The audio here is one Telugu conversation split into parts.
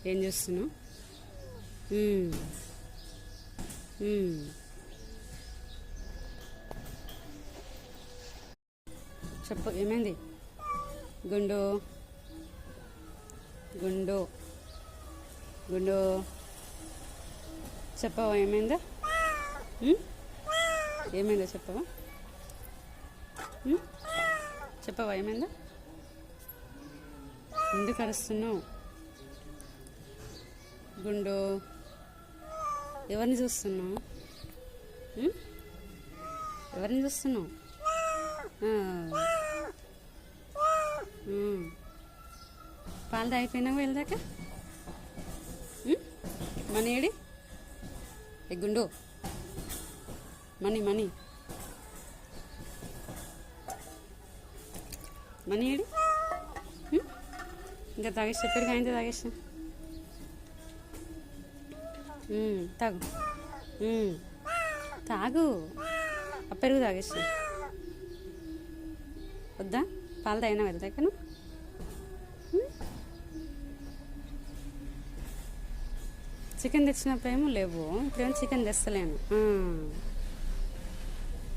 ఏం చూస్తున్నావు? ఉమ్, ఉమ్. చెప్పు, ఏమైంది? గుండు గుండు గుండు చెప్పవా ఏమైందో? ఏమైందో చెప్పవా? చెప్పవా ఏమైందో? ఎందుకు అరుస్తున్నావు? గుండు ఎవరిని చూస్తున్నావు? ఎవరిని చూస్తున్నావు? పాలు తాగిపోయినావు వెళ్దాక? మనీ ఏడి? గుండు మనీ మనీ మనీ ఏడి? ఇంకా తాగేసి చెప్పాడు కాయింత తాగేసి తాగు తాగు ఆ పెరుగు తాగేసి వద్దా? పాలు తాగినా వెళ్తాక నువ్వు? చికెన్ తెచ్చినప్పుడేమో లేవు, ఇప్పుడేమో చికెన్ తెస్తలేను.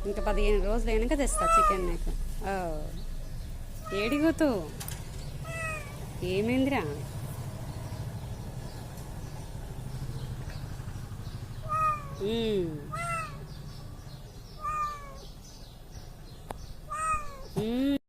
ఇంకా 15 రోజులు అయినాక తెస్తా చికెన్ నీకు. ఏడిగోతు ఏమైందిరా?